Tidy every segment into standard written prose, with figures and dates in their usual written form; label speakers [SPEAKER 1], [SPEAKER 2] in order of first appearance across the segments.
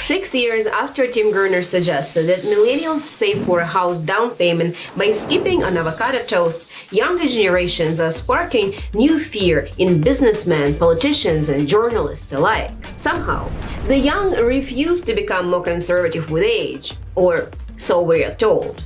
[SPEAKER 1] 6 years after Tim Gurner suggested that millennials save for a house down payment by skipping on avocado toast, younger generations are sparking new fear in businessmen, politicians, and journalists alike. Somehow, the young refuse to become more conservative with age, or so we are told.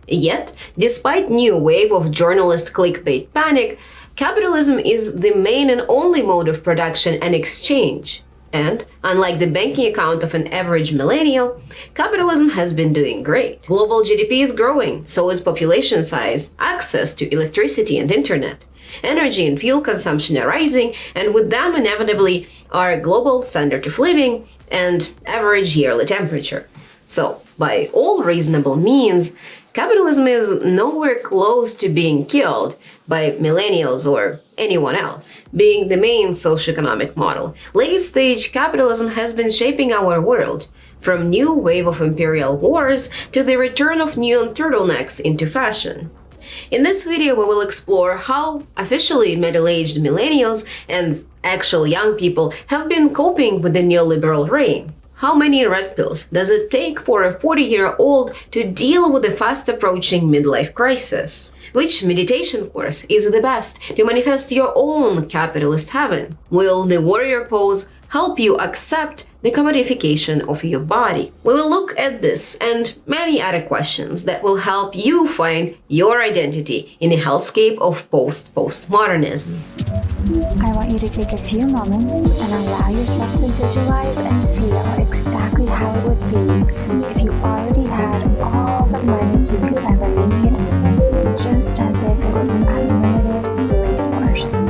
[SPEAKER 1] Yet, despite new wave of journalist clickbait panic, capitalism is the main and only mode of production and exchange. And, unlike the banking account of an average millennial, capitalism has been doing great. Global GDP is growing, so is population size, access to electricity and internet. Energy and fuel consumption are rising, and with them inevitably are global standard of living and average yearly temperature. So, by all reasonable means, capitalism is nowhere close to being killed by millennials or anyone else. Being the main socioeconomic model, late-stage capitalism has been shaping our world, from new wave of imperial wars to the return of neon turtlenecks into fashion. In this video, we will explore how officially middle-aged millennials and actual young people have been coping with the neoliberal reign. How many red pills does it take for a 40-year-old to deal with the fast-approaching midlife crisis? Which meditation course is the best to manifest your own capitalist heaven? Will the warrior pose help you accept the commodification of your body? We will look at this and many other questions that will help you find your identity in the hellscape of postmodernism.
[SPEAKER 2] I want you to take a few moments and allow yourself to visualize and feel exactly how it would be if you already had all the money you could ever need, just as if it was an unlimited resource.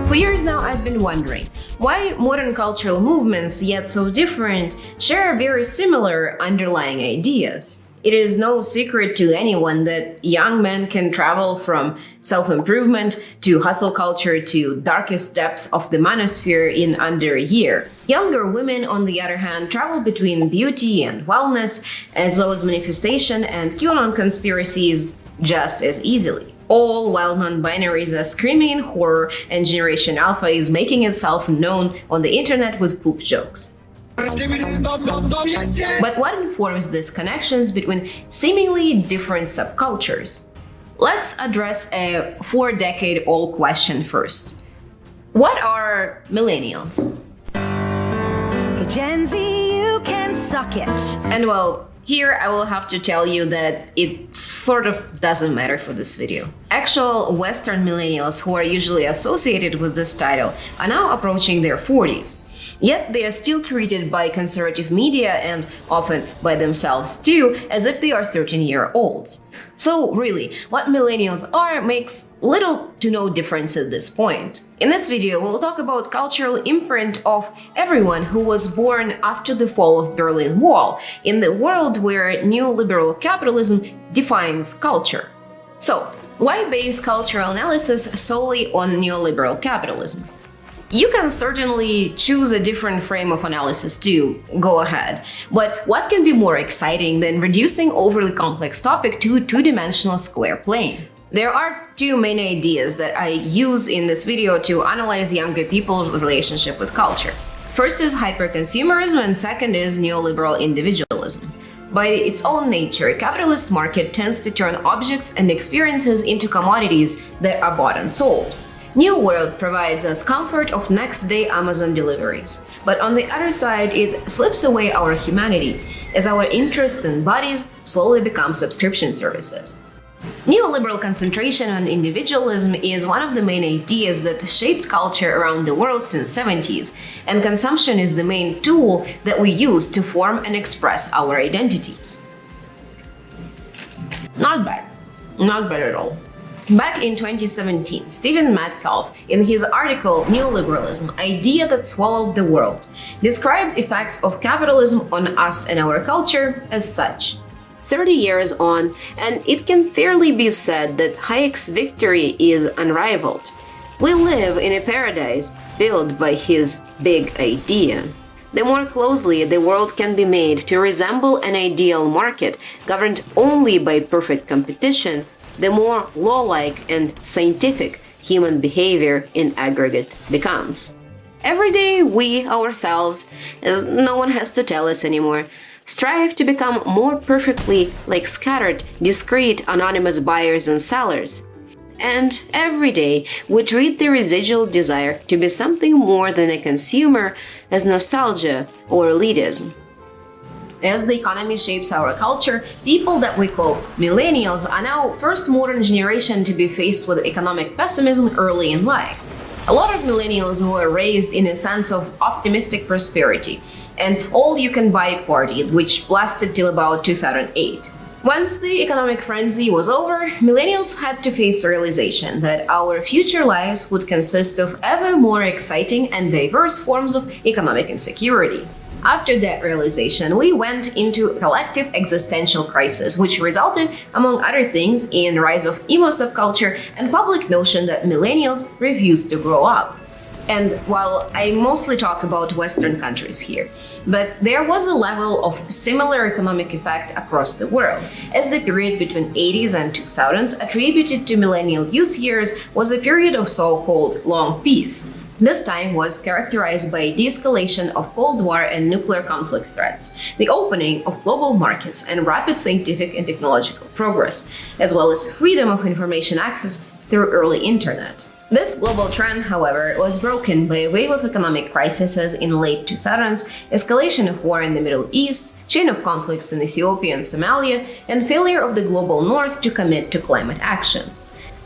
[SPEAKER 1] For years now, I've been wondering why modern cultural movements, yet so different, share very similar underlying ideas. It is no secret to anyone that young men can travel from self-improvement to hustle culture to darkest depths of the manosphere in under a year. Younger women, on the other hand, travel between beauty and wellness, as well as manifestation and QAnon conspiracies just as easily. All while non-binaries are screaming in horror and Generation Alpha is making itself known on the internet with poop jokes. But what informs these connections between seemingly different subcultures? Let's address a 4-decade-old question first. What are millennials?
[SPEAKER 3] Hey Gen Z, you can suck it.
[SPEAKER 1] And well, here I will have to tell you that it sort of doesn't matter for this video. Actual Western millennials who are usually associated with this title are now approaching their 40s. Yet they are still treated by conservative media and often by themselves too as if they are 13-year-olds. So really, what millennials are makes little to no difference at this point. In this video, we'll talk about cultural imprint of everyone who was born after the fall of Berlin Wall in the world where neoliberal capitalism defines culture. So, why base cultural analysis solely on neoliberal capitalism? You can certainly choose a different frame of analysis too, go ahead. But what can be more exciting than reducing overly complex topic to a two-dimensional square plane? There are two main ideas that I use in this video to analyze younger people's relationship with culture. First is hyperconsumerism and second is neoliberal individualism. By its own nature, a capitalist market tends to turn objects and experiences into commodities that are bought and sold. New World provides us comfort of next-day Amazon deliveries. But on the other side, it slips away our humanity, as our interests and bodies slowly become subscription services. Neoliberal concentration on individualism is one of the main ideas that shaped culture around the world since the 70s, and consumption is the main tool that we use to form and express our identities. Not bad. Not bad at all. Back in 2017, Stephen Metcalf, in his article Neoliberalism, Idea That Swallowed the World, described effects of capitalism on us and our culture as such. 30 years on, and it can fairly be said that Hayek's victory is unrivaled. We live in a paradise built by his big idea. The more closely the world can be made to resemble an ideal market governed only by perfect competition, the more law-like and scientific human behavior in aggregate becomes. Every day we ourselves, as no one has to tell us anymore, strive to become more perfectly like scattered, discrete, anonymous buyers and sellers. And every day we treat the residual desire to be something more than a consumer as nostalgia or elitism. As the economy shapes our culture, people that we call millennials are now first modern generation to be faced with economic pessimism early in life. A lot of millennials were raised in a sense of optimistic prosperity and all-you-can-buy party, which lasted till about 2008. Once the economic frenzy was over, millennials had to face the realization that our future lives would consist of ever more exciting and diverse forms of economic insecurity. After that realization, we went into a collective existential crisis, which resulted, among other things, in rise of emo subculture and public notion that millennials refuse to grow up. And while I mostly talk about Western countries here, but there was a level of similar economic effect across the world, as the period between 80s and 2000s attributed to millennial youth years was a period of so-called long peace. This time was characterized by de-escalation of Cold War and nuclear conflict threats, the opening of global markets and rapid scientific and technological progress, as well as freedom of information access through early internet. This global trend, however, was broken by a wave of economic crises in late 2000s, escalation of war in the Middle East, chain of conflicts in Ethiopia and Somalia, and failure of the global north to commit to climate action.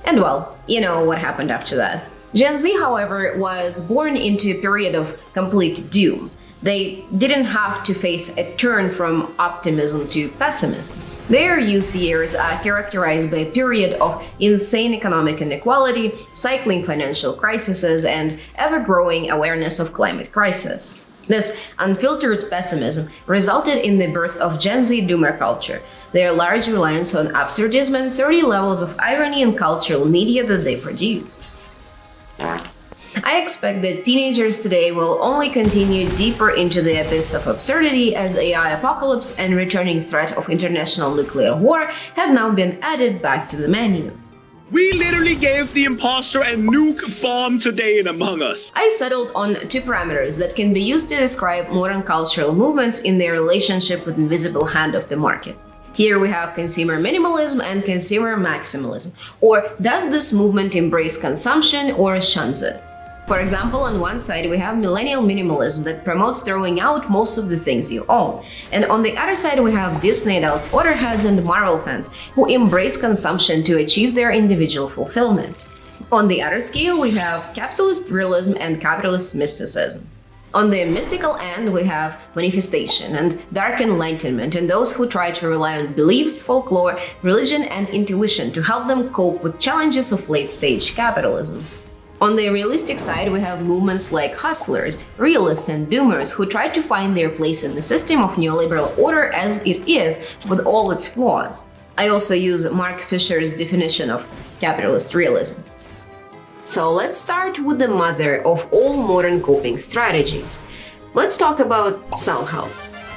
[SPEAKER 1] And well, you know what happened after that. Gen Z, however, was born into a period of complete doom. They didn't have to face a turn from optimism to pessimism. Their youth years are characterized by a period of insane economic inequality, cycling financial crises, and ever-growing awareness of climate crisis. This unfiltered pessimism resulted in the birth of Gen Z doomer culture, their large reliance on absurdism and 30 levels of irony in cultural media that they produce. I expect that teenagers today will only continue deeper into the abyss of absurdity as AI apocalypse and returning threat of international nuclear war have now been added back to the menu.
[SPEAKER 4] We literally gave the imposter a nuke bomb today in Among Us.
[SPEAKER 1] I settled on two parameters that can be used to describe modern cultural movements in their relationship with the invisible hand of the market. Here we have consumer minimalism and consumer maximalism. Or does this movement embrace consumption or shuns it? For example, on one side we have millennial minimalism that promotes throwing out most of the things you own. And on the other side we have Disney adults, Potterheads, and Marvel fans who embrace consumption to achieve their individual fulfillment. On the other scale we have capitalist realism and capitalist mysticism. On the mystical end, we have manifestation and dark enlightenment, and those who try to rely on beliefs, folklore, religion, and intuition to help them cope with challenges of late-stage capitalism. On the realistic side, we have movements like hustlers, realists, and doomers who try to find their place in the system of neoliberal order as it is, with all its flaws. I also use Mark Fisher's definition of capitalist realism. So let's start with the mother of all modern coping strategies. Let's talk about self-help.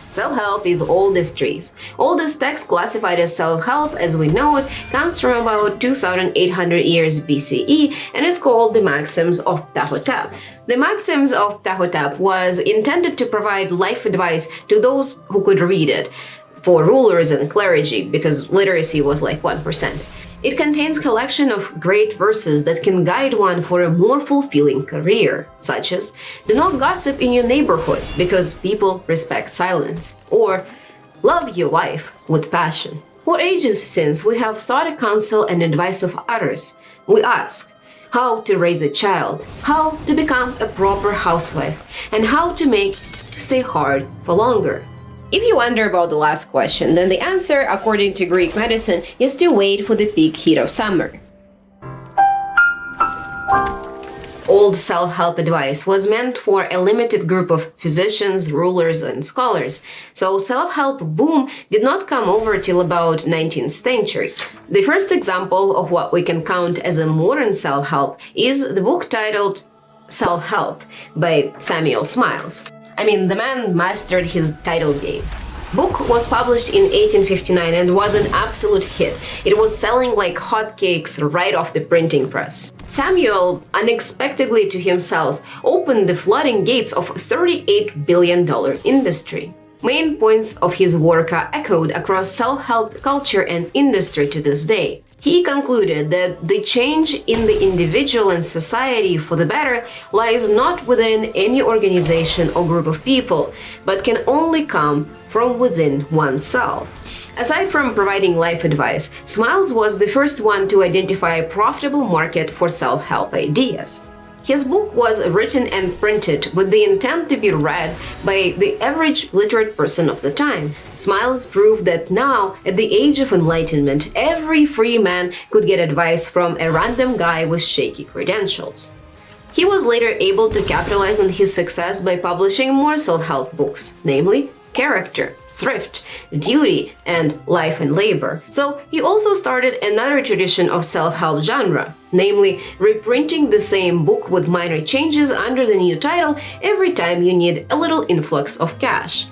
[SPEAKER 1] Self-help is old as trees. Oldest text classified as self-help, as we know it, comes from about 2,800 years BCE and is called the Maxims of Tahotep. The Maxims of Tahotep was intended to provide life advice to those who could read it, for rulers and clergy, because literacy was like 1%. It contains a collection of great verses that can guide one for a more fulfilling career, such as, do not gossip in your neighborhood because people respect silence, or love your wife with passion. For ages since we have sought counsel and advice of others. We ask how to raise a child, how to become a proper housewife, and how to make stay hard for longer. If you wonder about the last question, then the answer, according to Greek medicine, is to wait for the peak heat of summer. Old self-help advice was meant for a limited group of physicians, rulers, and scholars, so self-help boom did not come over till about 19th century. The first example of what we can count as a modern self-help is the book titled Self-Help by Samuel Smiles. The man mastered his title game. Book was published in 1859 and was an absolute hit. It was selling like hotcakes right off the printing press. Samuel, unexpectedly to himself, opened the flooding gates of $38 billion industry. Main points of his work are echoed across self-help culture and industry to this day. He concluded that the change in the individual and society for the better lies not within any organization or group of people, but can only come from within oneself. Aside from providing life advice, Smiles was the first one to identify a profitable market for self-help ideas. His book was written and printed with the intent to be read by the average literate person of the time. Smiles proved that now, at the age of enlightenment, every free man could get advice from a random guy with shaky credentials. He was later able to capitalize on his success by publishing more self-help books, namely Character, Thrift, Duty, and Life and Labor. So he also started another tradition of self-help genre, namely reprinting the same book with minor changes under the new title every time you need a little influx of cash.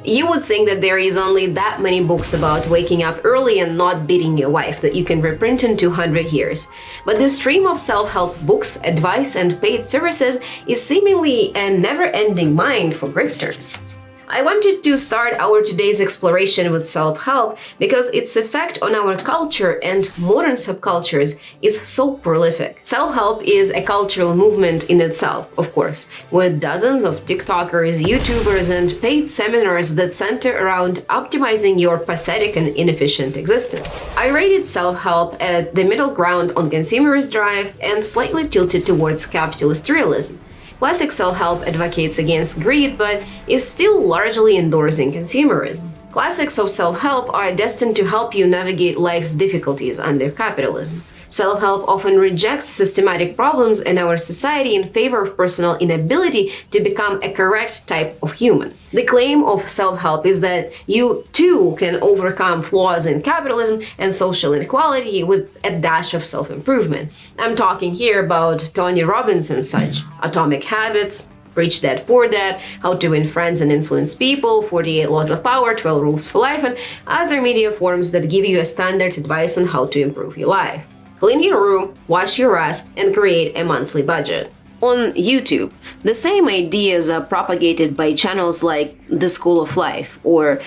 [SPEAKER 1] You would think that there is only that many books about waking up early and not beating your wife that you can reprint in 200 years. But the stream of self-help books, advice, and paid services is seemingly a never-ending mine for grifters. I wanted to start our today's exploration with self-help because its effect on our culture and modern subcultures is so prolific. Self-help is a cultural movement in itself, of course, with dozens of TikTokers, YouTubers, and paid seminars that center around optimizing your pathetic and inefficient existence. I rated self-help at the middle ground on consumerist drive and slightly tilted towards capitalist realism. Classic self-help advocates against greed, but is still largely endorsing consumerism. Classics of self-help are destined to help you navigate life's difficulties under capitalism. Self-help often rejects systematic problems in our society in favor of personal inability to become a correct type of human. The claim of self-help is that you too can overcome flaws in capitalism and social inequality with a dash of self-improvement. I'm talking here about Tony Robbins and such, Atomic Habits, Rich Dad Poor Dad, How to Win Friends and Influence People, 48 Laws of Power, 12 Rules for Life, and other media forms that give you a standard advice on how to improve your life. Clean your room, wash your ass, and create a monthly budget. On YouTube, the same ideas are propagated by channels like The School of Life or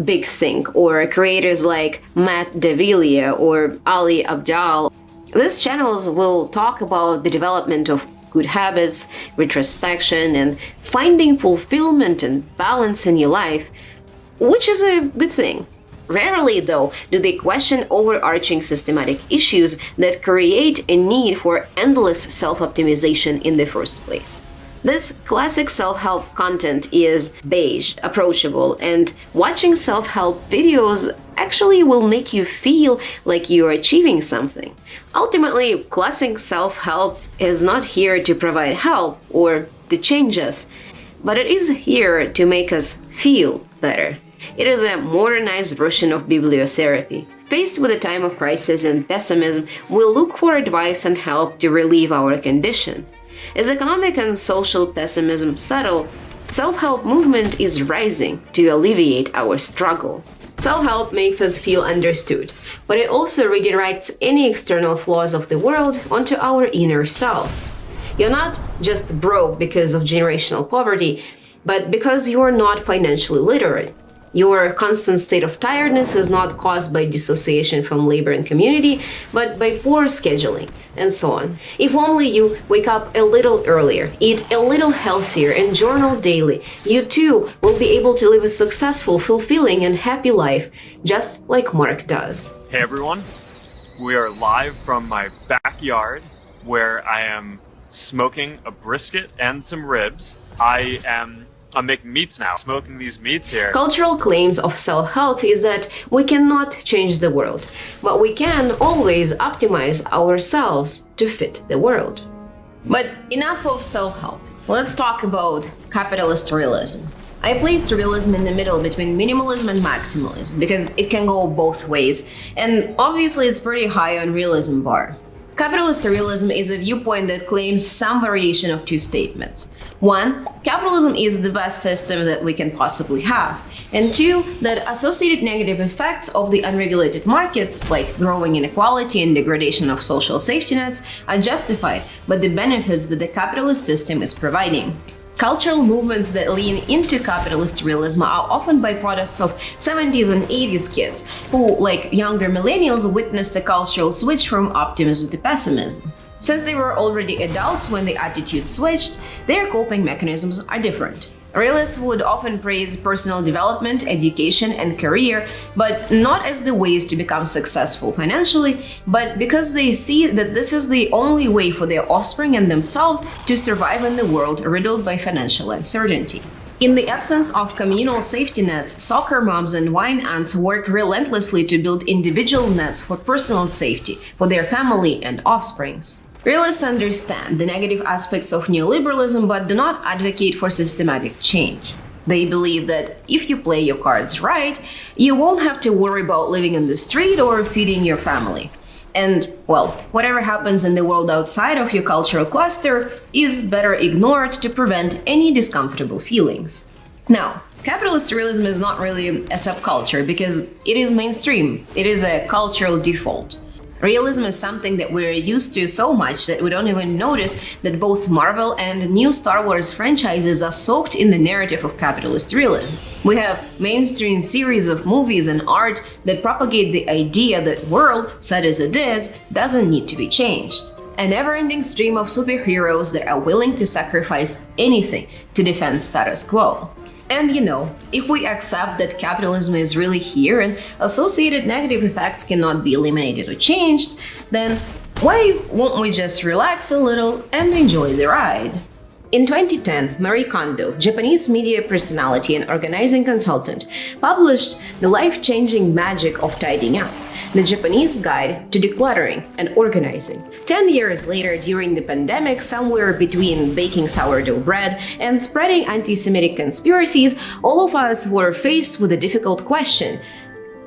[SPEAKER 1] Big Think, or creators like Matt Davila or Ali Abdaal. These channels will talk about the development of good habits, retrospection, and finding fulfillment and balance in your life, which is a good thing. Rarely, though, do they question overarching systematic issues that create a need for endless self-optimization in the first place. This classic self-help content is beige, approachable, and watching self-help videos actually will make you feel like you're achieving something. Ultimately, classic self-help is not here to provide help or to change us, but it is here to make us feel better. It is a modernized version of bibliotherapy. Faced with a time of crisis and pessimism, we'll look for advice and help to relieve our condition. As economic and social pessimism settle, self-help movement is rising to alleviate our struggle. Self-help makes us feel understood, but it also redirects any external flaws of the world onto our inner selves. You're not just broke because of generational poverty, but because you are not financially literate. Your constant state of tiredness is not caused by dissociation from labor and community, but by poor scheduling, and so on. If only you wake up a little earlier, eat a little healthier, and journal daily, you too will be able to live a successful, fulfilling, and happy life, just like Mark does.
[SPEAKER 5] Hey everyone, we are live from my backyard where I am smoking a brisket and some ribs. I'm making meats now, smoking these meats here.
[SPEAKER 1] Cultural claims of self-help is that we cannot change the world, but we can always optimize ourselves to fit the world. But enough of self-help. Let's talk about capitalist realism. I placed realism in the middle between minimalism and maximalism because it can go both ways, and obviously it's pretty high on realism bar. Capitalist realism is a viewpoint that claims some variation of two statements. One, capitalism is the best system that we can possibly have. And two, that associated negative effects of the unregulated markets, like growing inequality and degradation of social safety nets, are justified by the benefits that the capitalist system is providing. Cultural movements that lean into capitalist realism are often byproducts of 70s and 80s kids who, like younger millennials, witnessed a cultural switch from optimism to pessimism. Since they were already adults when the attitude switched, their coping mechanisms are different. Realists would often praise personal development, education, and career, but not as the ways to become successful financially, but because they see that this is the only way for their offspring and themselves to survive in the world riddled by financial uncertainty. In the absence of communal safety nets, soccer moms and wine aunts work relentlessly to build individual nets for personal safety for their family and offsprings. Realists understand the negative aspects of neoliberalism but do not advocate for systematic change. They believe that if you play your cards right, you won't have to worry about living on the street or feeding your family. And, well, whatever happens in the world outside of your cultural cluster is better ignored to prevent any discomfortable feelings. Now, capitalist realism is not really a subculture because it is mainstream. It is a cultural default. Realism is something that we're used to so much that we don't even notice that both Marvel and new Star Wars franchises are soaked in the narrative of capitalist realism. We have mainstream series of movies and art that propagate the idea that world, set as it is, doesn't need to be changed. A never-ending stream of superheroes that are willing to sacrifice anything to defend status quo. And if we accept that capitalism is really here and associated negative effects cannot be eliminated or changed, then why won't we just relax a little and enjoy the ride? In 2010, Marie Kondo, Japanese media personality and organizing consultant, published The Life-Changing Magic of Tidying Up, the Japanese guide to decluttering and organizing. 10 years later, during the pandemic, somewhere between baking sourdough bread and spreading anti-Semitic conspiracies, all of us were faced with a difficult question: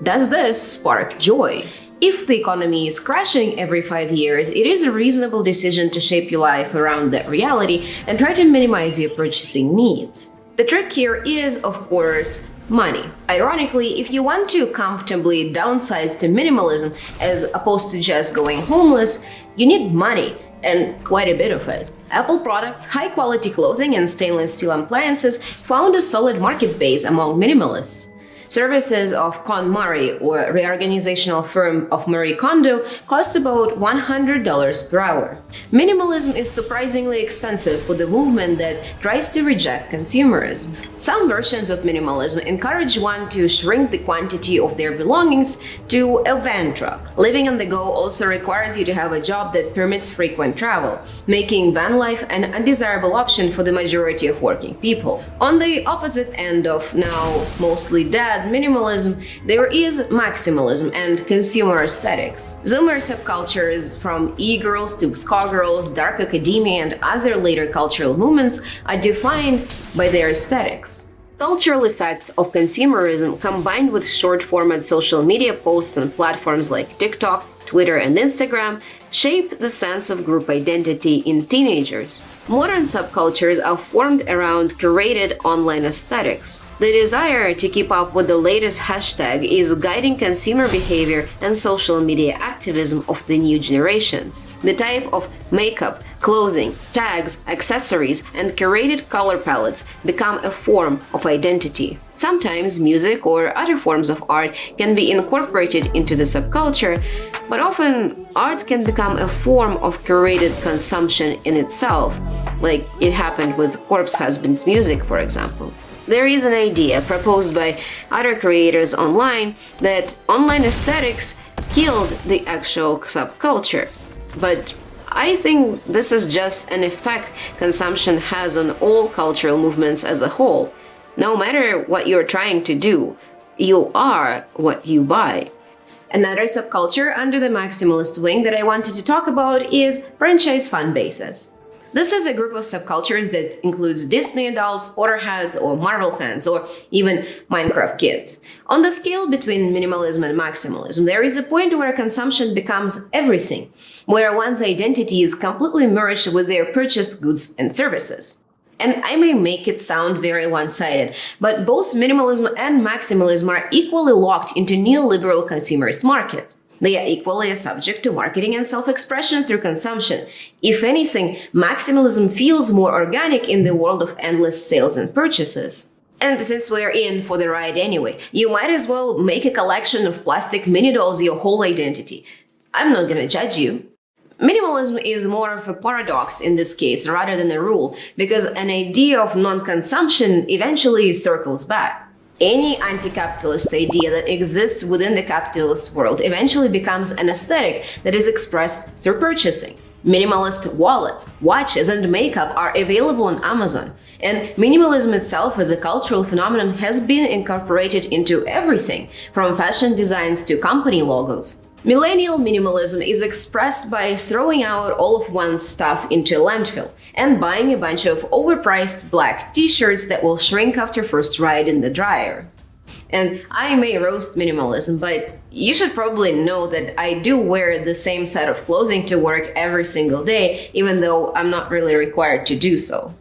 [SPEAKER 1] does this spark joy? If the economy is crashing every 5 years, it is a reasonable decision to shape your life around that reality and try to minimize your purchasing needs. The trick here is, of course, money. Ironically, if you want to comfortably downsize to minimalism as opposed to just going homeless, you need money, and quite a bit of it. Apple products, high-quality clothing, and stainless steel appliances found a solid market base among minimalists. Services of KonMari, or reorganizational firm of Marie Kondo, cost about $100 per hour. Minimalism is surprisingly expensive for the movement that tries to reject consumerism. Some versions of minimalism encourage one to shrink the quantity of their belongings to a van truck. Living on the go also requires you to have a job that permits frequent travel, making van life an undesirable option for the majority of working people. On the opposite end of now mostly dead minimalism, there is maximalism and consumer aesthetics. Zoomer subcultures from e-girls to ska-girls, dark academia, and other later cultural movements are defined by their aesthetics. Cultural effects of consumerism combined with short-format social media posts on platforms like TikTok, Twitter, and Instagram shape the sense of group identity in teenagers. Modern subcultures are formed around curated online aesthetics. The desire to keep up with the latest hashtag is guiding consumer behavior and social media activism of the new generations. The type of makeup, clothing, tags, accessories, and curated color palettes become a form of identity. Sometimes music or other forms of art can be incorporated into the subculture, but often art can become a form of curated consumption in itself, like it happened with Corpse Husband's music, for example. There is an idea proposed by other creators online that online aesthetics killed the actual subculture. But I think this is just an effect consumption has on all cultural movements as a whole. No matter what you're trying to do, you are what you buy. Another subculture under the maximalist wing that I wanted to talk about is franchise fan bases. This is a group of subcultures that includes Disney adults, Potterheads, or Marvel fans, or even Minecraft kids. On the scale between minimalism and maximalism, there is a point where consumption becomes everything, where one's identity is completely merged with their purchased goods and services. And I may make it sound very one-sided, but both minimalism and maximalism are equally locked into neoliberal consumerist market. They are equally subject to marketing and self-expression through consumption. If anything, maximalism feels more organic in the world of endless sales and purchases. And since we're in for the ride anyway, you might as well make a collection of plastic mini dolls your whole identity. I'm not gonna judge you. Minimalism is more of a paradox in this case rather than a rule, because an idea of non-consumption eventually circles back. Any anti-capitalist idea that exists within the capitalist world eventually becomes an aesthetic that is expressed through purchasing. Minimalist wallets, watches, and makeup are available on Amazon, and minimalism itself as a cultural phenomenon has been incorporated into everything, from fashion designs to company logos. Millennial minimalism is expressed by throwing out all of one's stuff into a landfill and buying a bunch of overpriced black t-shirts that will shrink after first ride in the dryer. And I may roast minimalism, but you should probably know that I do wear the same set of clothing to work every single day, even though I'm not really required to do so.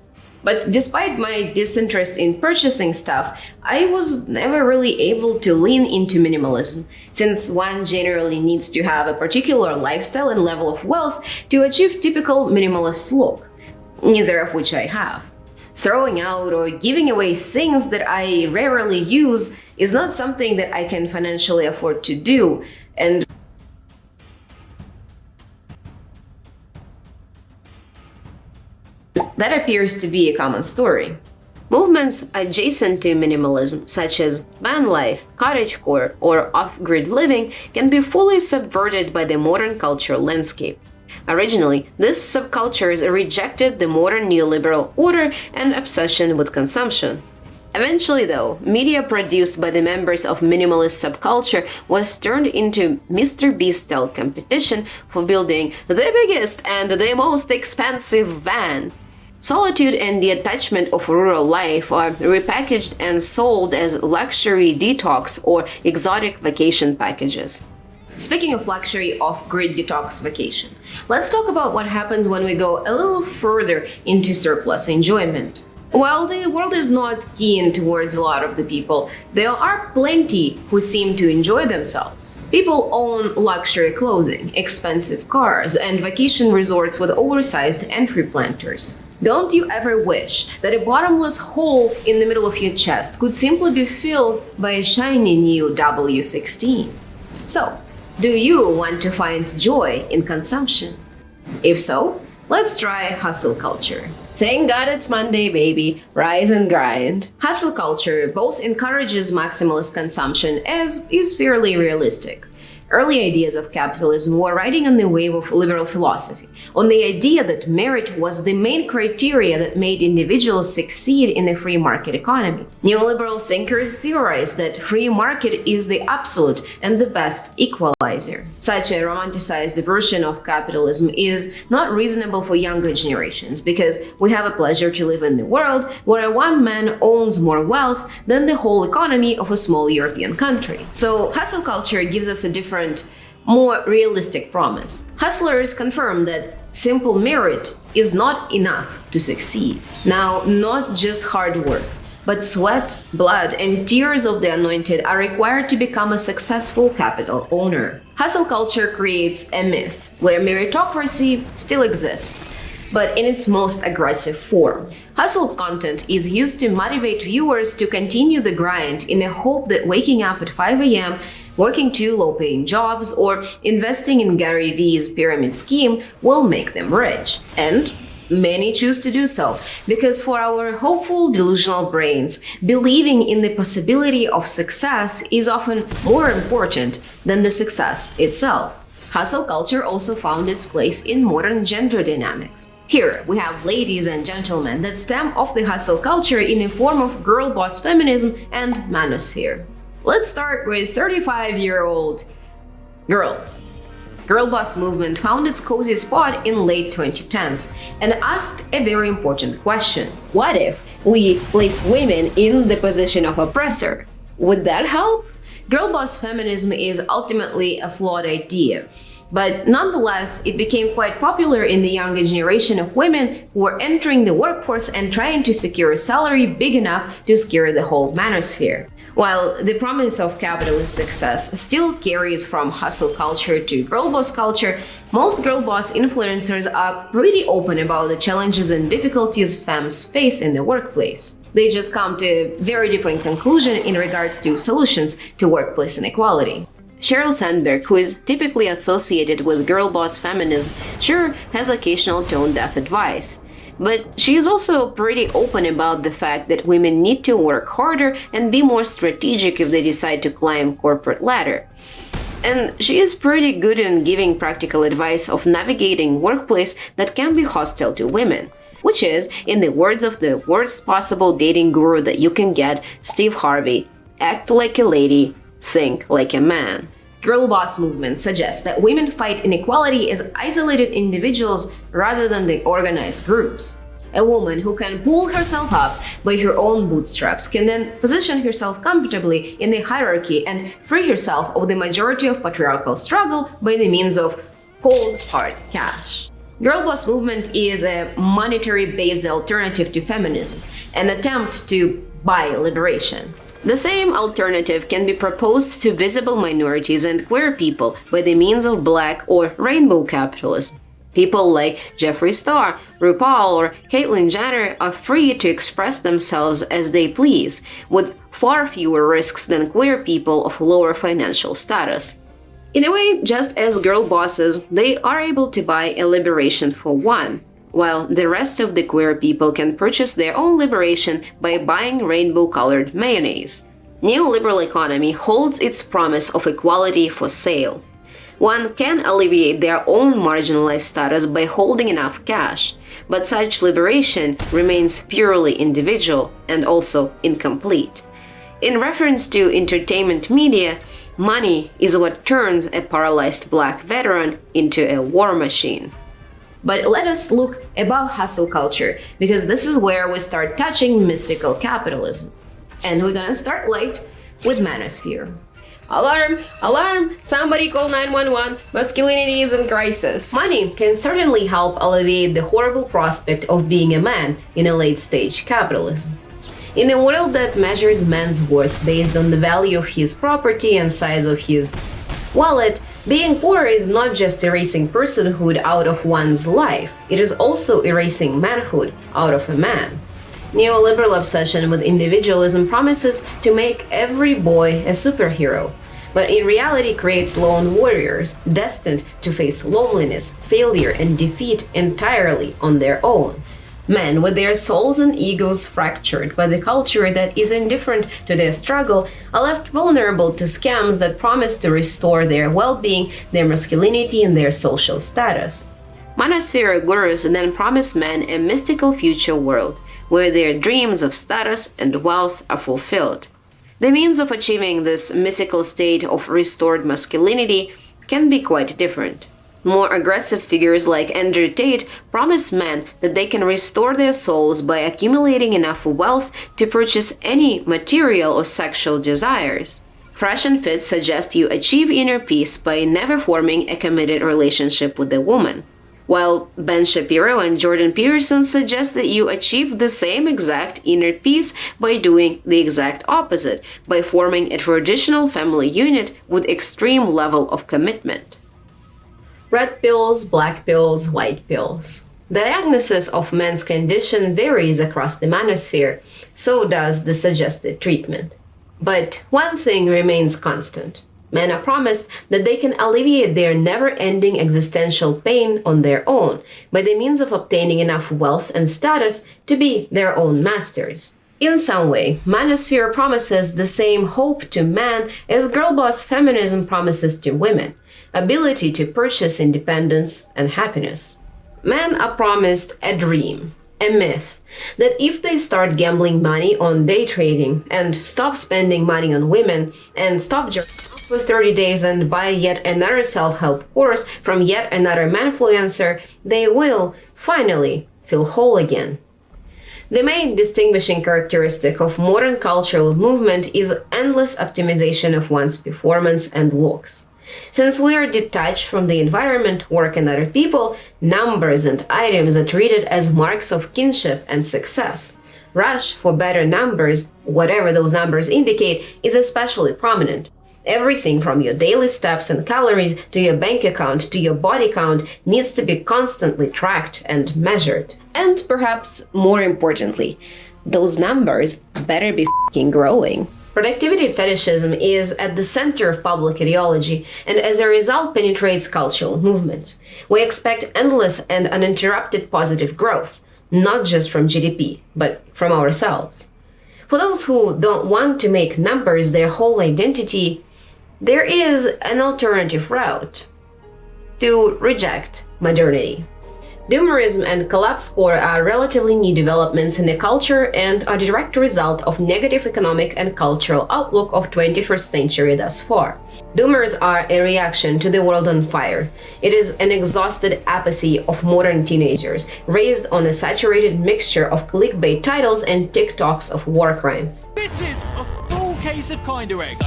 [SPEAKER 1] But despite my disinterest in purchasing stuff, I was never really able to lean into minimalism, since one generally needs to have a particular lifestyle and level of wealth to achieve typical minimalist look, neither of which I have. Throwing out or giving away things that I rarely use is not something that I can financially afford to do, and that appears to be a common story. Movements adjacent to minimalism, such as van life, cottagecore, or off-grid living, can be fully subverted by the modern cultural landscape. Originally, these subcultures rejected the modern neoliberal order and obsession with consumption. Eventually, though, media produced by the members of minimalist subculture was turned into Mr. Beast-style competition for building the biggest and the most expensive van. Solitude and the attachment of rural life are repackaged and sold as luxury detox or exotic vacation packages. Speaking of luxury off-grid detox vacation, let's talk about what happens when we go a little further into surplus enjoyment. While the world is not keen towards a lot of the people, there are plenty who seem to enjoy themselves. People own luxury clothing, expensive cars, and vacation resorts with oversized entry planters. Don't you ever wish that a bottomless hole in the middle of your chest could simply be filled by a shiny new W16? So, do you want to find joy in consumption? If so, let's try hustle culture. Thank God it's Monday, baby. Rise and grind. Hustle culture both encourages maximalist consumption as is fairly realistic. Early ideas of capitalism were riding on the wave of liberal philosophy, on the idea that merit was the main criteria that made individuals succeed in a free market economy. Neoliberal thinkers theorized that free market is the absolute and the best equalizer. Such a romanticized version of capitalism is not reasonable for younger generations because we have a pleasure to live in the world where one man owns more wealth than the whole economy of a small European country. So hustle culture gives us a different, more realistic promise. Hustlers confirm that simple merit is not enough to succeed. Now, not just hard work, but sweat, blood, and tears of the anointed are required to become a successful capital owner. Hustle culture creates a myth where meritocracy still exists, but in its most aggressive form. Hustle content is used to motivate viewers to continue the grind in a hope that waking up at 5 a.m., working two low-paying jobs, or investing in Gary Vee's pyramid scheme will make them rich. And many choose to do so, because for our hopeful, delusional brains, believing in the possibility of success is often more important than the success itself. Hustle culture also found its place in modern gender dynamics. Here, we have ladies and gentlemen that stem off the hustle culture in a form of girl boss feminism and manosphere. Let's start with 35-year-old girls. girl boss movement found its cozy spot in late 2010s and asked a very important question. What if we place women in the position of oppressor? Would that help? Girl boss feminism is ultimately a flawed idea. But nonetheless, it became quite popular in the younger generation of women who were entering the workforce and trying to secure a salary big enough to scare the whole manosphere. While the promise of capitalist success still carries from hustle culture to girl boss culture, most girl boss influencers are pretty open about the challenges and difficulties femmes face in the workplace. They just come to a very different conclusion in regards to solutions to workplace inequality. Sheryl Sandberg, who is typically associated with girl boss feminism, sure has occasional tone-deaf advice. But she is also pretty open about the fact that women need to work harder and be more strategic if they decide to climb corporate ladder. And she is pretty good in giving practical advice of navigating workplace that can be hostile to women, which is, in the words of the worst possible dating guru that you can get, Steve Harvey, act like a lady, think like a man. Girl boss movement suggests that women fight inequality as isolated individuals rather than the organized groups. A woman who can pull herself up by her own bootstraps can then position herself comfortably in the hierarchy and free herself of the majority of patriarchal struggle by the means of cold hard cash. Girl boss movement is a monetary-based alternative to feminism, an attempt to buy liberation. The same alternative can be proposed to visible minorities and queer people by the means of black or rainbow capitalism. People like Jeffree Star, RuPaul, or Caitlyn Jenner are free to express themselves as they please, with far fewer risks than queer people of lower financial status. In a way, just as girl bosses, they are able to buy a liberation for one, while the rest of the queer people can purchase their own liberation by buying rainbow-colored mayonnaise. Neoliberal economy holds its promise of equality for sale. One can alleviate their own marginalized status by holding enough cash, but such liberation remains purely individual and also incomplete. In reference to entertainment media, money is what turns a paralyzed black veteran into a war machine. But let us look above hustle culture, because this is where we start touching mystical capitalism. And we're gonna start light with manosphere. Alarm! Alarm! Somebody call 911! Masculinity is in crisis. Money can certainly help alleviate the horrible prospect of being a man in a late-stage capitalism. In a world that measures man's worth based on the value of his property and size of his wallet, being poor is not just erasing personhood out of one's life, it is also erasing manhood out of a man. Neoliberal obsession with individualism promises to make every boy a superhero, but in reality creates lone warriors destined to face loneliness, failure, and defeat entirely on their own. Men with their souls and egos fractured by the culture that is indifferent to their struggle are left vulnerable to scams that promise to restore their well-being, their masculinity, and their social status. Manosphere gurus then promise men a mystical future world where their dreams of status and wealth are fulfilled. The means of achieving this mythical state of restored masculinity can be quite different. More aggressive figures like Andrew Tate promise men that they can restore their souls by accumulating enough wealth to purchase any material or sexual desires. Fresh and Fit suggest you achieve inner peace by never forming a committed relationship with a woman, while Ben Shapiro and Jordan Peterson suggest that you achieve the same exact inner peace by doing the exact opposite, by forming a traditional family unit with extreme level of commitment. Red pills, black pills, white pills. The diagnosis of men's condition varies across the manosphere, so does the suggested treatment. But one thing remains constant. Men are promised that they can alleviate their never-ending existential pain on their own by the means of obtaining enough wealth and status to be their own masters. In some way, manosphere promises the same hope to man as girl boss feminism promises to women: ability to purchase independence and happiness. Men are promised a dream, a myth, that if they start gambling money on day trading and stop spending money on women and stop jerking for 30 days and buy yet another self-help course from yet another manfluencer, they will finally feel whole again. The main distinguishing characteristic of modern cultural movement is endless optimization of one's performance and looks. Since we are detached from the environment, work, and other people, numbers and items are treated as marks of kinship and success. Rush for better numbers, whatever those numbers indicate, is especially prominent. Everything from your daily steps and calories to your bank account to your body count needs to be constantly tracked and measured. And perhaps more importantly, those numbers better be f***ing growing. Productivity fetishism is at the center of public ideology and as a result penetrates cultural movements. We expect endless and uninterrupted positive growth, not just from GDP, but from ourselves. For those who don't want to make numbers their whole identity, there is an alternative route: to reject modernity. Doomerism and collapse core are relatively new developments in the culture and are a direct result of negative economic and cultural outlook of 21st century thus far. Doomers are a reaction to the world on fire. It is an exhausted apathy of modern teenagers, raised on a saturated mixture of clickbait titles and TikToks of war crimes.
[SPEAKER 6] This is a full case of kinder egg.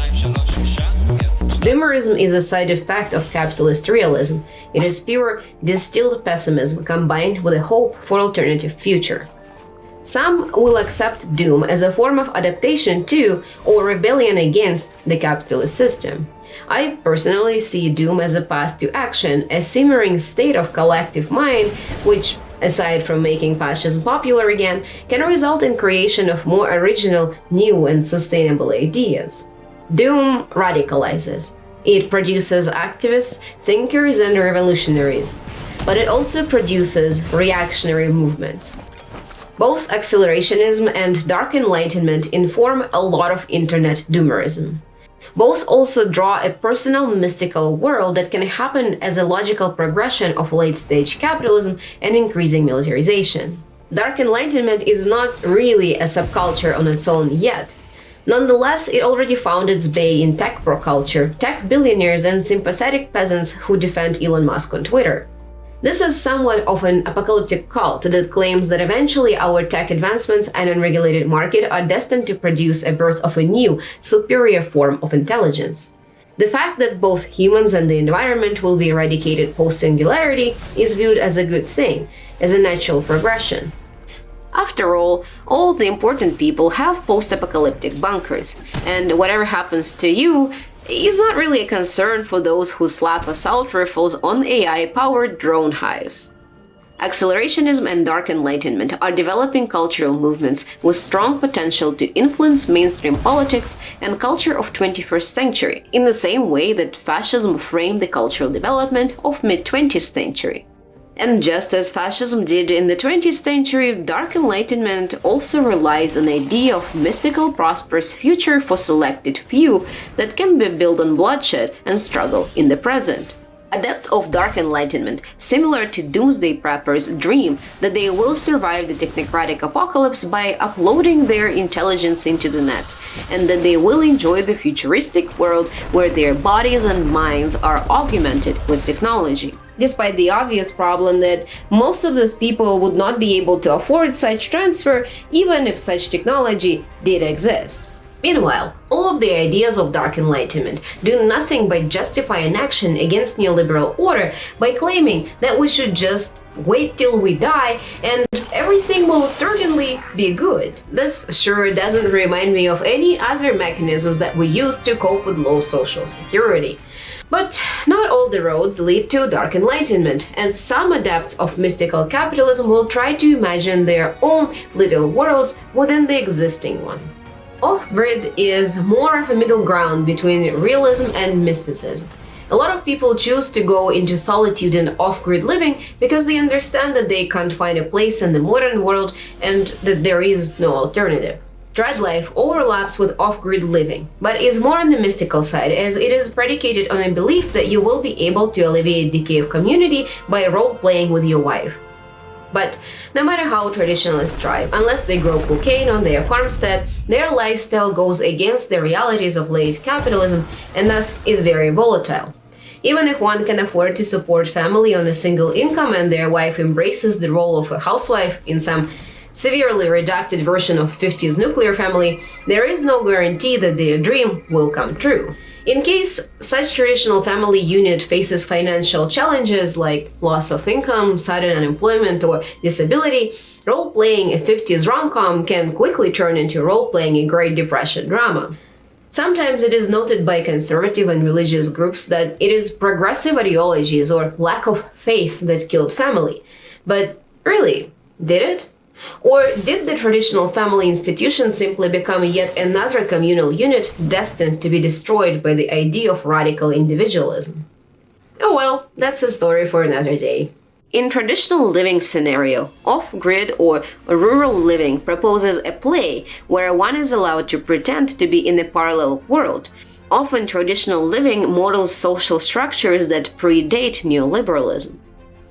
[SPEAKER 1] Doomerism is a side effect of capitalist realism. It is pure, distilled pessimism combined with a hope for alternative future. Some will accept doom as a form of adaptation to or rebellion against the capitalist system. I personally see doom as a path to action, a simmering state of collective mind which, aside from making fascism popular again, can result in creation of more original, new and sustainable ideas. Doom radicalizes. It produces activists, thinkers, and revolutionaries. But it also produces reactionary movements. Both accelerationism and dark enlightenment inform a lot of internet doomerism. Both also draw a personal mystical world that can happen as a logical progression of late-stage capitalism and increasing militarization. Dark enlightenment is not really a subculture on its own yet. Nonetheless, it already found its bay in tech pro-culture, tech billionaires, and sympathetic peasants who defend Elon Musk on Twitter. This is somewhat of an apocalyptic cult that claims that eventually our tech advancements and unregulated market are destined to produce a birth of a new, superior form of intelligence. The fact that both humans and the environment will be eradicated post-singularity is viewed as a good thing, as a natural progression. After all the important people have post-apocalyptic bunkers, and whatever happens to you is not really a concern for those who slap assault rifles on AI-powered drone hives. Accelerationism and dark enlightenment are developing cultural movements with strong potential to influence mainstream politics and culture of 21st century, in the same way that fascism framed the cultural development of mid-20th century. And just as fascism did in the 20th century, dark enlightenment also relies on the idea of mystical prosperous future for selected few that can be built on bloodshed and struggle in the present. Adepts of dark enlightenment, similar to doomsday preppers, dream that they will survive the technocratic apocalypse by uploading their intelligence into the net, and that they will enjoy the futuristic world where their bodies and minds are augmented with technology. Despite the obvious problem that most of those people would not be able to afford such transfer even if such technology did exist. Meanwhile, all of the ideas of dark enlightenment do nothing but justify an action against neoliberal order by claiming that we should just wait till we die and everything will certainly be good. This sure doesn't remind me of any other mechanisms that we use to cope with low social security. But not all the roads lead to dark enlightenment, and some adepts of mystical capitalism will try to imagine their own little worlds within the existing one. Off-grid is more of a middle ground between realism and mysticism. A lot of people choose to go into solitude and off-grid living because they understand that they can't find a place in the modern world and that there is no alternative. Dread life overlaps with off-grid living, but is more on the mystical side as it is predicated on a belief that you will be able to alleviate decay of community by role-playing with your wife. But no matter how traditionalists strive, unless they grow cocaine on their farmstead, their lifestyle goes against the realities of late capitalism and thus is very volatile. Even if one can afford to support family on a single income and their wife embraces the role of a housewife in some severely redacted version of 50s nuclear family, there is no guarantee that their dream will come true. In case such traditional family unit faces financial challenges like loss of income, sudden unemployment, or disability, role-playing a 50s rom-com can quickly turn into role-playing a Great Depression drama. Sometimes it is noted by conservative and religious groups that it is progressive ideologies or lack of faith that killed family. But really, did it? Or did the traditional family institution simply become yet another communal unit destined to be destroyed by the idea of radical individualism? Oh well, that's a story for another day. In traditional living scenario, off-grid or rural living proposes a play where one is allowed to pretend to be in a parallel world. Often traditional living models social structures that predate neoliberalism.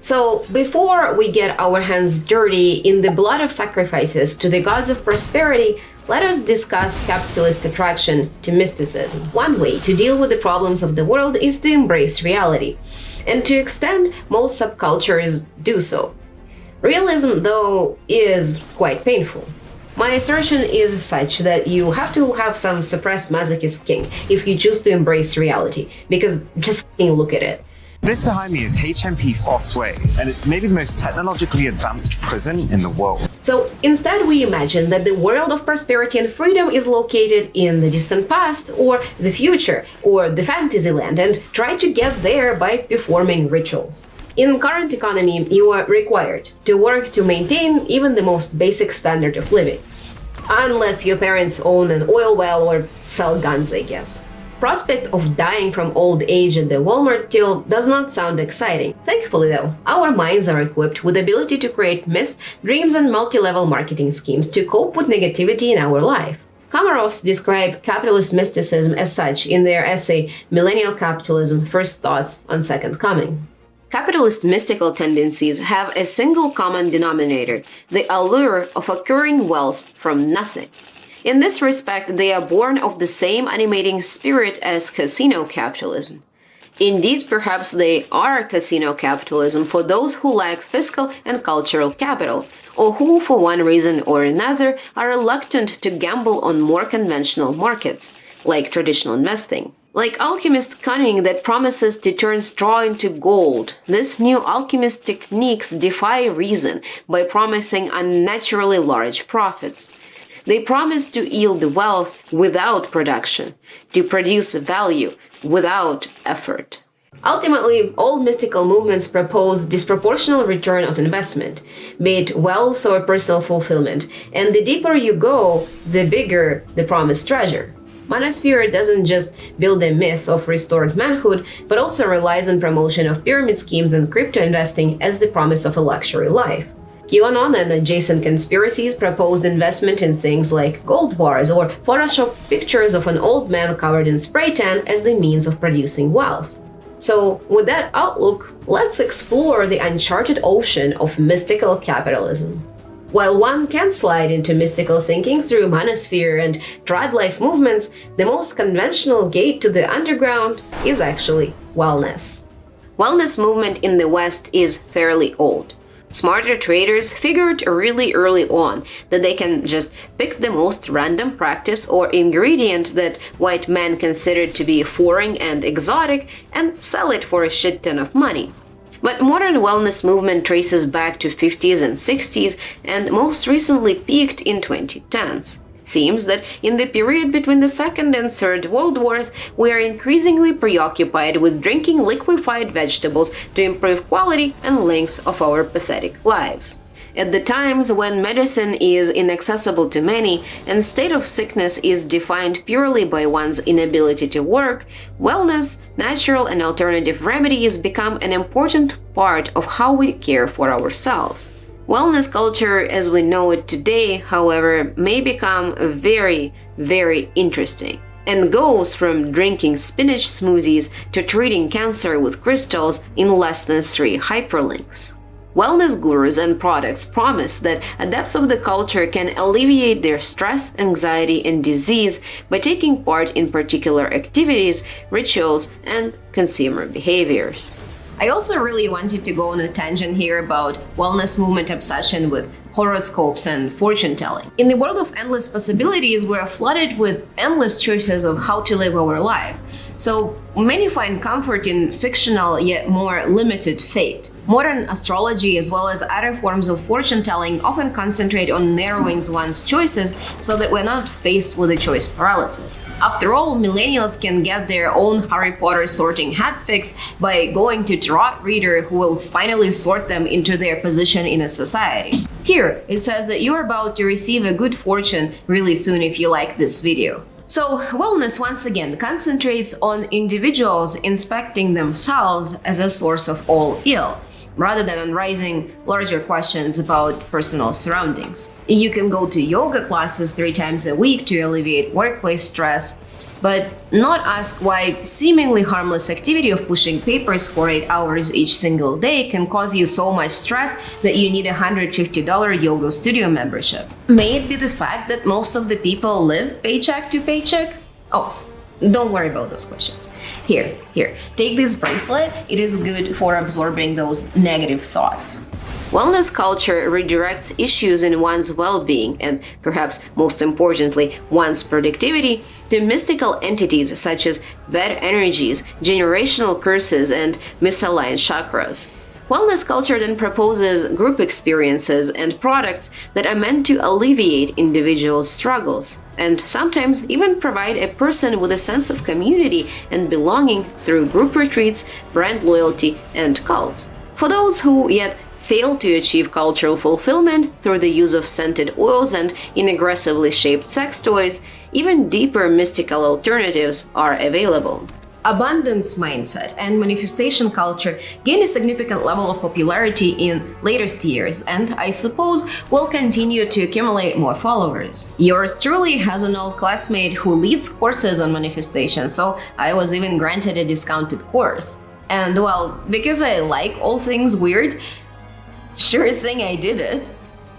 [SPEAKER 1] So, before we get our hands dirty in the blood of sacrifices to the gods of prosperity, let us discuss capitalist attraction to mysticism. One way to deal with the problems of the world is to embrace reality, and to extent most subcultures do so. Realism, though, is quite painful. My assertion is such that you have to have some suppressed masochist kink if you choose to embrace reality, because just f***ing look at it.
[SPEAKER 7] This behind me is HMP Foss Way, and it's maybe the most technologically advanced prison in the world.
[SPEAKER 1] So instead we imagine that the world of prosperity and freedom is located in the distant past, or the future, or the fantasy land, and try to get there by performing rituals. In current economy, you are required to work to maintain even the most basic standard of living. Unless your parents own an oil well or sell guns, I guess. Prospect of dying from old age at the Walmart till does not sound exciting. Thankfully though, our minds are equipped with the ability to create myths, dreams and multi-level marketing schemes to cope with negativity in our life. Komarovs describe capitalist mysticism as such in their essay Millennial Capitalism: First Thoughts on Second Coming. Capitalist mystical tendencies have a single common denominator, the allure of acquiring wealth from nothing. In this respect, they are born of the same animating spirit as casino capitalism. Indeed, perhaps they are casino capitalism for those who lack fiscal and cultural capital, or who, for one reason or another, are reluctant to gamble on more conventional markets, like traditional investing. Like alchemist cunning that promises to turn straw into gold, this new alchemist techniques defy reason by promising unnaturally large profits. They promise to yield wealth without production, to produce value without effort. Ultimately, all mystical movements propose disproportional return on investment, be it wealth or personal fulfillment, and the deeper you go, the bigger the promised treasure. Manosphere doesn't just build a myth of restored manhood, but also relies on promotion of pyramid schemes and crypto investing as the promise of a luxury life. QAnon and adjacent conspiracies proposed investment in things like gold bars or Photoshop pictures of an old man covered in spray tan as the means of producing wealth. So, with that outlook, let's explore the uncharted ocean of mystical capitalism. While one can slide into mystical thinking through manosphere and trad life movements, the most conventional gate to the underground is actually wellness. Wellness movement in the West is fairly old. Smarter traders figured really early on that they can just pick the most random practice or ingredient that white men considered to be foreign and exotic and sell it for a shit ton of money. But modern wellness movement traces back to 50s and 60s and most recently peaked in 2010s. Seems that in the period between the Second and Third World Wars, we are increasingly preoccupied with drinking liquefied vegetables to improve quality and length of our pathetic lives. At the times when medicine is inaccessible to many and state of sickness is defined purely by one's inability to work, wellness, natural and alternative remedies become an important part of how we care for ourselves. Wellness culture as we know it today, however, may become very, very interesting and goes from drinking spinach smoothies to treating cancer with crystals in less than 3 hyperlinks. Wellness gurus and products promise that adepts of the culture can alleviate their stress, anxiety, and disease by taking part in particular activities, rituals, and consumer behaviors. I also really wanted to go on a tangent here about wellness movement obsession with horoscopes and fortune telling. In the world of endless possibilities, we're flooded with endless choices of how to live our life. So many find comfort in fictional yet more limited fate. Modern astrology, as well as other forms of fortune telling, often concentrate on narrowing one's choices so that we're not faced with a choice paralysis. After all, millennials can get their own Harry Potter sorting hat fix by going to a tarot reader who will finally sort them into their position in a society. Here, it says that you're about to receive a good fortune really soon if you like this video. So, wellness once again concentrates on individuals inspecting themselves as a source of all ill, rather than on raising larger questions about personal surroundings. You can go to yoga classes 3 times a week to alleviate workplace stress, but not ask why seemingly harmless activity of pushing papers for 8 hours each single day can cause you so much stress that you need a $150 yoga studio membership. May it be the fact that most of the people live paycheck to paycheck? Oh, don't worry about those questions. Here, take this bracelet. It is good for absorbing those negative thoughts. Wellness culture redirects issues in one's well-being and, perhaps most importantly, one's productivity to mystical entities such as bad energies, generational curses, and misaligned chakras. Wellness culture then proposes group experiences and products that are meant to alleviate individuals' struggles, and sometimes even provide a person with a sense of community and belonging through group retreats, brand loyalty, and cults. For those who yet fail to achieve cultural fulfillment through the use of scented oils and inaggressively shaped sex toys, even deeper mystical alternatives are available. Abundance mindset and manifestation culture gained a significant level of popularity in latest years, and I suppose will continue to accumulate more followers. Yours truly has an old classmate who leads courses on manifestation, so I was even granted a discounted course. And well, because I like all things weird, sure thing I did it.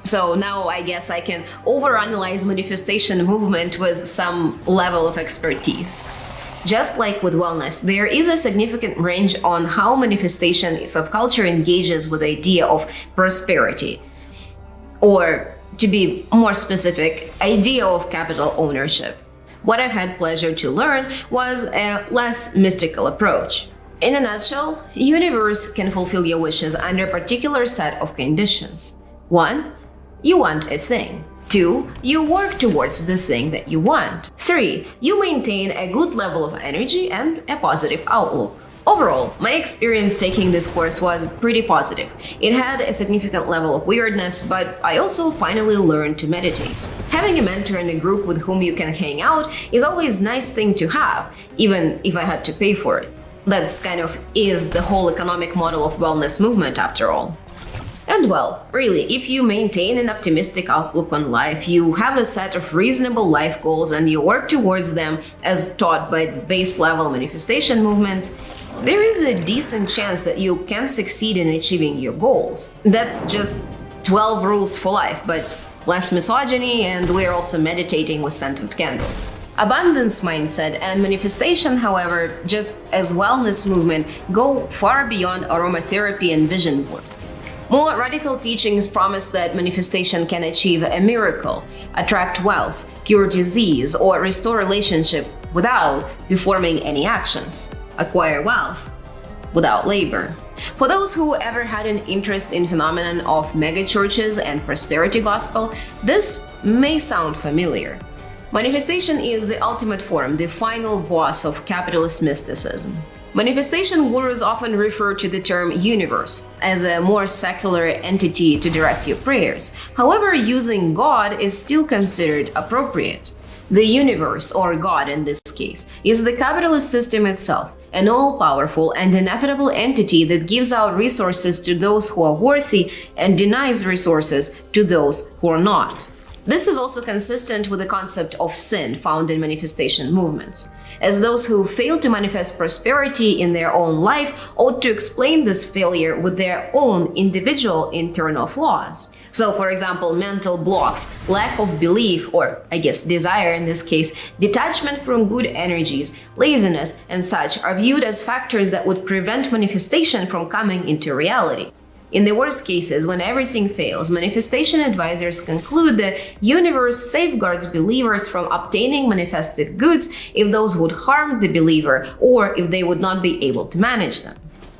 [SPEAKER 1] So now I guess I can overanalyze manifestation movement with some level of expertise. Just like with wellness, there is a significant range on how manifestation subculture engages with the idea of prosperity, or to be more specific, idea of capital ownership. What I've had pleasure to learn was a less mystical approach. In a nutshell, universe can fulfill your wishes under a particular set of conditions. 1. You want a thing. 2. You work towards the thing that you want. 3. You maintain a good level of energy and a positive outlook. Overall, my experience taking this course was pretty positive. It had a significant level of weirdness, but I also finally learned to meditate. Having a mentor in a group with whom you can hang out is always a nice thing to have, even if I had to pay for it. That's kind of is the whole economic model of wellness movement after all. And well, really, if you maintain an optimistic outlook on life, you have a set of reasonable life goals and you work towards them as taught by the base level manifestation movements, there is a decent chance that you can succeed in achieving your goals. That's just 12 rules for life, but less misogyny, and we're also meditating with scented candles. Abundance mindset and manifestation, however, just as wellness movement, go far beyond aromatherapy and vision boards. More radical teachings promise that manifestation can achieve a miracle, attract wealth, cure disease, or restore relationship without performing any actions, acquire wealth without labor. For those who ever had an interest in phenomenon of megachurches and prosperity gospel, this may sound familiar. Manifestation is the ultimate form, the final boss of capitalist mysticism. Manifestation gurus often refer to the term universe as a more secular entity to direct your prayers. However, using God is still considered appropriate. The universe, or God in this case, is the capitalist system itself, an all-powerful and inevitable entity that gives out resources to those who are worthy and denies resources to those who are not. This is also consistent with the concept of sin found in manifestation movements, as those who fail to manifest prosperity in their own life ought to explain this failure with their own individual internal flaws. So, for example, mental blocks, lack of belief, or I guess desire in this case, detachment from good energies, laziness, and such are viewed as factors that would prevent manifestation from coming into reality. In the worst cases, when everything fails, manifestation advisors conclude the universe safeguards believers from obtaining manifested goods if those would harm the believer or if they would not be able to manage them.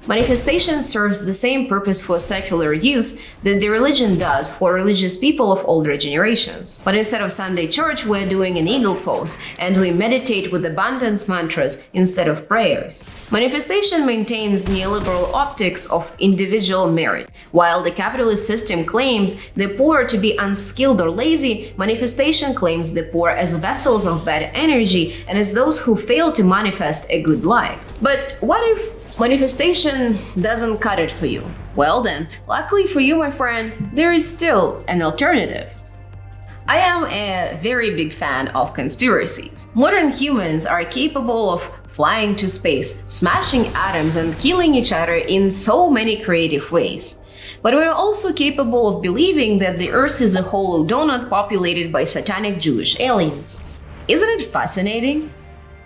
[SPEAKER 1] Manifestation serves the same purpose for secular use that the religion does for religious people of older generations. But instead of Sunday church, we're doing an eagle pose, and we meditate with abundance mantras instead of prayers. Manifestation maintains neoliberal optics of individual merit. While the capitalist system claims the poor to be unskilled or lazy, manifestation claims the poor as vessels of bad energy and as those who fail to manifest a good life. But what if manifestation doesn't cut it for you? Well then, luckily for you, my friend, there is still an alternative. I am a very big fan of conspiracies. Modern humans are capable of flying to space, smashing atoms, and killing each other in so many creative ways. But we're also capable of believing that the Earth is a hollow donut populated by satanic Jewish aliens. Isn't it fascinating?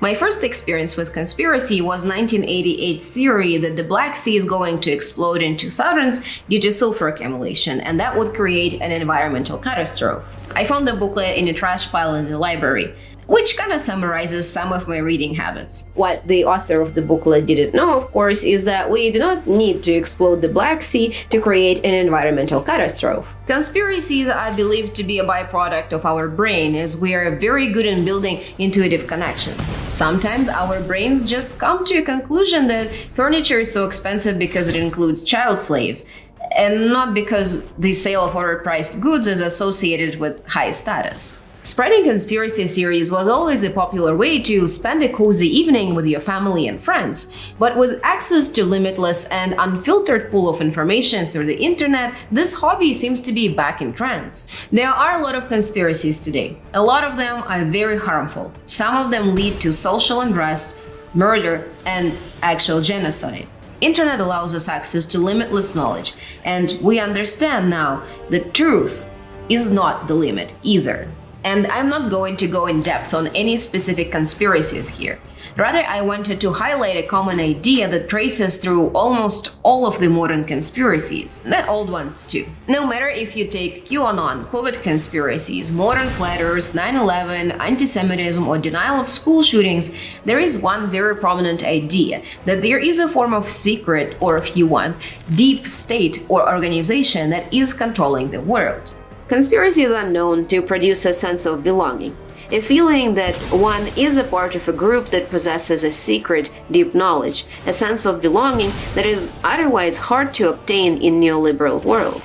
[SPEAKER 1] My first experience with conspiracy was 1988's theory that the Black Sea is going to explode in 2000s due to sulfur accumulation, and that would create an environmental catastrophe. I found the booklet in a trash pile in the library, which kind of summarizes some of my reading habits. What the author of the booklet didn't know, of course, is that we do not need to explode the Black Sea to create an environmental catastrophe. Conspiracies are believed to be a byproduct of our brain, as we are very good in building intuitive connections. Sometimes our brains just come to a conclusion that furniture is so expensive because it includes child slaves, and not because the sale of overpriced goods is associated with high status. Spreading conspiracy theories was always a popular way to spend a cozy evening with your family and friends. But with access to limitless and unfiltered pool of information through the internet, this hobby seems to be back in trends. There are a lot of conspiracies today. A lot of them are very harmful. Some of them lead to social unrest, murder, and actual genocide. Internet allows us access to limitless knowledge, and we understand now that truth is not the limit either. And I'm not going to go in depth on any specific conspiracies here. Rather, I wanted to highlight a common idea that traces through almost all of the modern conspiracies, the old ones too. No matter if you take QAnon, COVID conspiracies, modern flat earth, 9/11, anti-Semitism, or denial of school shootings, there is one very prominent idea that there is a form of secret, or if you want, deep state or organization that is controlling the world. Conspiracies are known to produce a sense of belonging, a feeling that one is a part of a group that possesses a secret, deep knowledge, a sense of belonging that is otherwise hard to obtain in neoliberal world.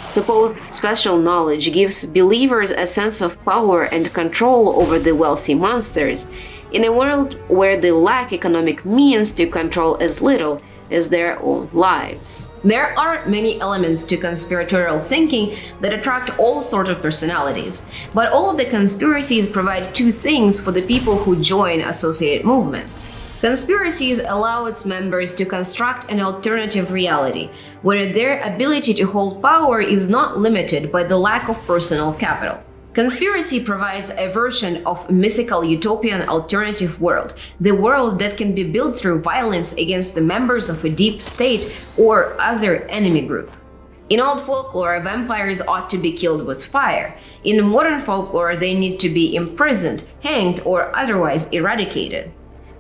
[SPEAKER 1] Supposed special knowledge gives believers a sense of power and control over the wealthy monsters, in a world where they lack economic means to control as little as their own lives. There are many elements to conspiratorial thinking that attract all sorts of personalities, but all of the conspiracies provide two things for the people who join associated movements. Conspiracies allow its members to construct an alternative reality, where their ability to hold power is not limited by the lack of personal capital. Conspiracy provides a version of mythical utopian alternative world, the world that can be built through violence against the members of a deep state or other enemy group. In old folklore, vampires ought to be killed with fire. In modern folklore, they need to be imprisoned, hanged, or otherwise eradicated.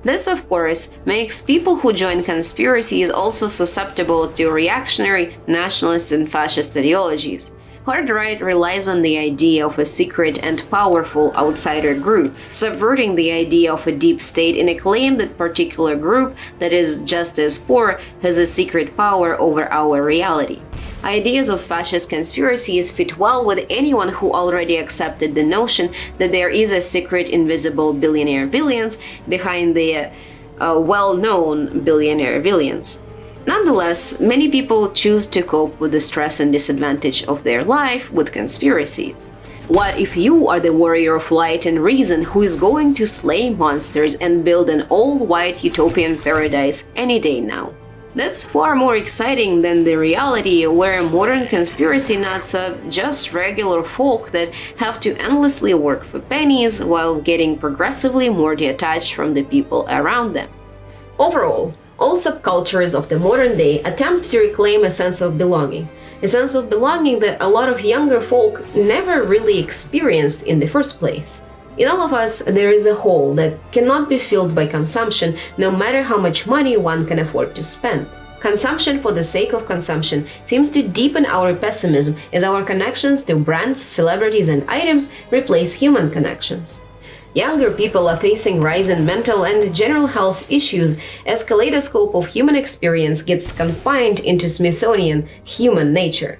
[SPEAKER 1] This, of course, makes people who join conspiracies also susceptible to reactionary, nationalist, and fascist ideologies. Hard right relies on the idea of a secret and powerful outsider group, subverting the idea of a deep state in a claim that particular group that is just as poor has a secret power over our reality. Ideas of fascist conspiracies fit well with anyone who already accepted the notion that there is a secret invisible billionaire billions behind the well-known billionaire villains. Nonetheless, many people choose to cope with the stress and disadvantage of their life with conspiracies. What if you are the warrior of light and reason who is going to slay monsters and build an all-white utopian paradise any day now? That's far more exciting than the reality where modern conspiracy nuts are just regular folk that have to endlessly work for pennies while getting progressively more detached from the people around them. Overall, all subcultures of the modern day attempt to reclaim a sense of belonging. A sense of belonging that a lot of younger folk never really experienced in the first place. In all of us, there is a hole that cannot be filled by consumption, no matter how much money one can afford to spend. Consumption for the sake of consumption seems to deepen our pessimism as our connections to brands, celebrities, and items replace human connections. Younger people are facing rising mental and general health issues as kaleidoscope of human experience gets confined into Smithsonian human nature.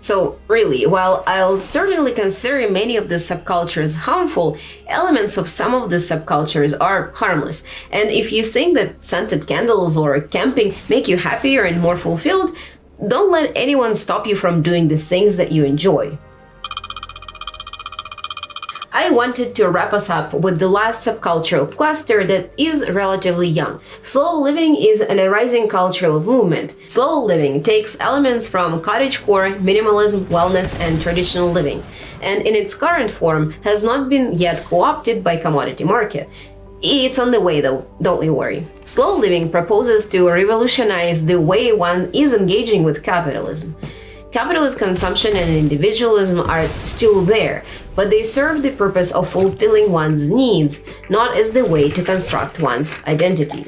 [SPEAKER 1] So really, while I'll certainly consider many of the subcultures harmful, elements of some of the subcultures are harmless. And if you think that scented candles or camping make you happier and more fulfilled, don't let anyone stop you from doing the things that you enjoy. I wanted to wrap us up with the last subcultural cluster that is relatively young. Slow living is an arising cultural movement. Slow living takes elements from cottagecore, minimalism, wellness, and traditional living, and in its current form has not been yet co-opted by commodity market. It's on the way though, don't you worry. Slow living proposes to revolutionize the way one is engaging with capitalism. Capitalist consumption and individualism are still there, but they serve the purpose of fulfilling one's needs, not as the way to construct one's identity.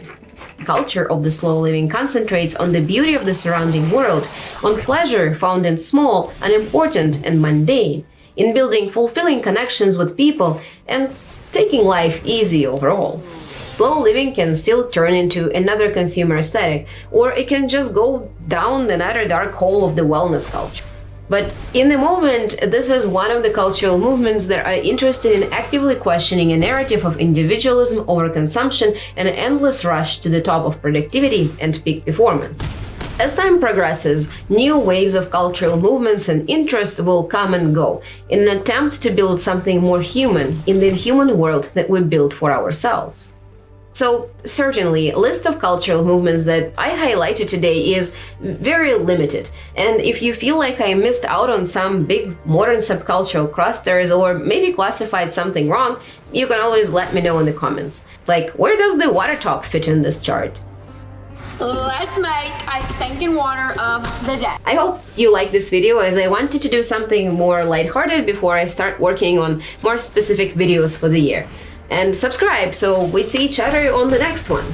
[SPEAKER 1] Culture of the slow living concentrates on the beauty of the surrounding world, on pleasure found in small, unimportant, and mundane, in building fulfilling connections with people, and taking life easy overall. Slow living can still turn into another consumer aesthetic, or it can just go down another dark hole of the wellness culture. But in the moment, this is one of the cultural movements that are interested in actively questioning a narrative of individualism over consumption and an endless rush to the top of productivity and peak performance. As time progresses, new waves of cultural movements and interests will come and go in an attempt to build something more human in the human world that we build for ourselves. So certainly, a list of cultural movements that I highlighted today is very limited. And if you feel like I missed out on some big modern subcultural clusters or maybe classified something wrong, you can always let me know in the comments. Like, where does the water talk fit in this chart?
[SPEAKER 8] Let's make a stinking water of the day.
[SPEAKER 1] I hope you like this video, as I wanted to do something more lighthearted before I start working on more specific videos for the year. And subscribe so we see each other on the next one.